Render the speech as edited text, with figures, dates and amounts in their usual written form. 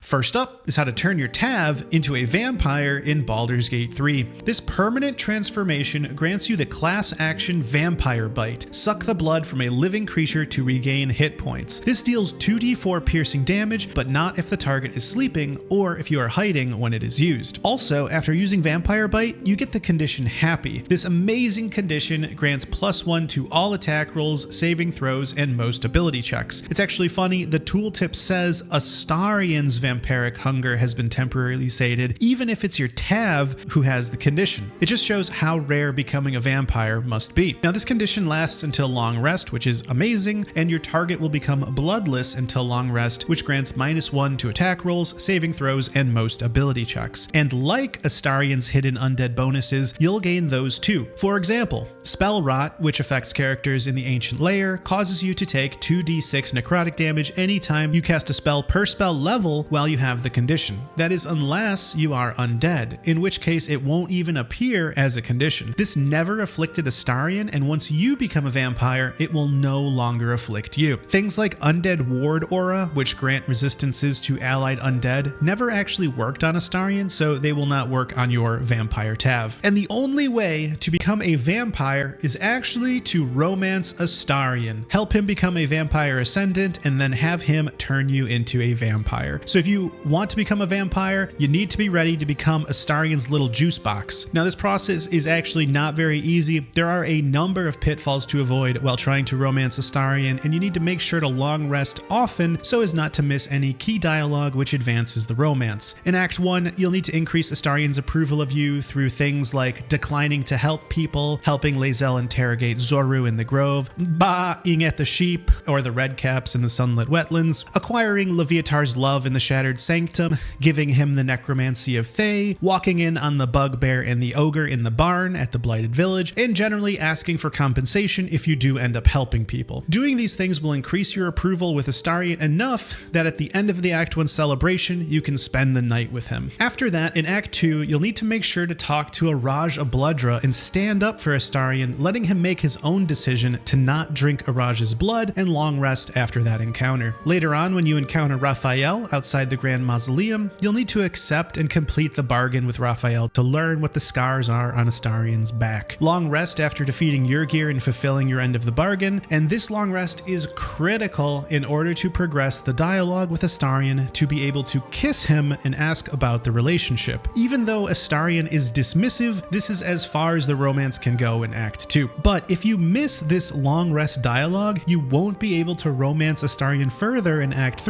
First up is how to turn your Tav into a vampire in Baldur's Gate 3. This permanent transformation grants you the class action Vampire Bite. Suck the blood from a living creature to regain hit points. This deals 2d4 piercing damage, but not if the target is sleeping or if you are hiding when it is used. Also, after using Vampire Bite, you get the condition Happy. This amazing condition grants +1 to all attack rolls, saving throws, and most ability checks. It's actually funny, the tooltip says Astarion's vampiric hunger has been temporarily sated, even if it's your Tav who has the condition. It just shows how rare becoming a vampire must be. Now, this condition lasts until long rest, which is amazing, and your target will become bloodless until long rest, which grants -1 to attack rolls, saving throws, and most ability checks. And like Astarion's hidden undead bonuses, you'll gain those too. For example, Spell Rot, which affects characters in the Ancient Layer, causes you to take 2d6 necrotic damage anytime you cast a spell per spell level while you have the condition. That is unless you are undead, in which case it won't even appear as a condition. This never afflicted Astarion, and once you become a vampire, it will no longer afflict you. Things like Undead Ward Aura, which grant resistances to allied undead, never actually worked on Astarion, so they will not work on your vampire Tav. And the only way to become a vampire is actually to romance Astarion. Help him become a vampire ascendant, and then have him turn you into a vampire. So if you want to become a vampire, you need to be ready to become Astarion's little juice box. Now, this process is actually not very easy. There are a number of pitfalls to avoid while trying to romance Astarion, and you need to make sure to long rest often so as not to miss any key dialogue which advances the romance. In Act 1, you'll need to increase Astarion's approval of you through things like declining to help people, helping Lae'zel interrogate Zoru in the Grove, baaing at the sheep or the redcaps in the sunlit wetlands, acquiring Leviatar's love in the Shattered Sanctum, giving him the necromancy of Thay, walking in on the bugbear and the ogre in the barn at the Blighted Village, and generally asking for compensation if you do end up helping people. Doing these things will increase your approval with Astarion enough that at the end of the Act 1 celebration, you can spend the night with him. After that, in Act 2, you'll need to make sure to talk to Araj Abludra and stand up for Astarion, letting him make his own decision to not drink Araj's blood and long rest after that encounter. Later on, when you encounter Raphael outside the Grand Mausoleum, you'll need to accept and complete the bargain with Raphael to learn what the scars are on Astarion's back. Long rest after defeating Yrgir and fulfilling your end of the bargain, and this long rest is critical in order to progress the dialogue with Astarion to be able to kiss him and ask about the relationship. Even though Astarion is dismissive, this is as far as the romance can go in Act 2. But if you miss this long rest dialogue, you won't be able to romance Astarion further in Act 3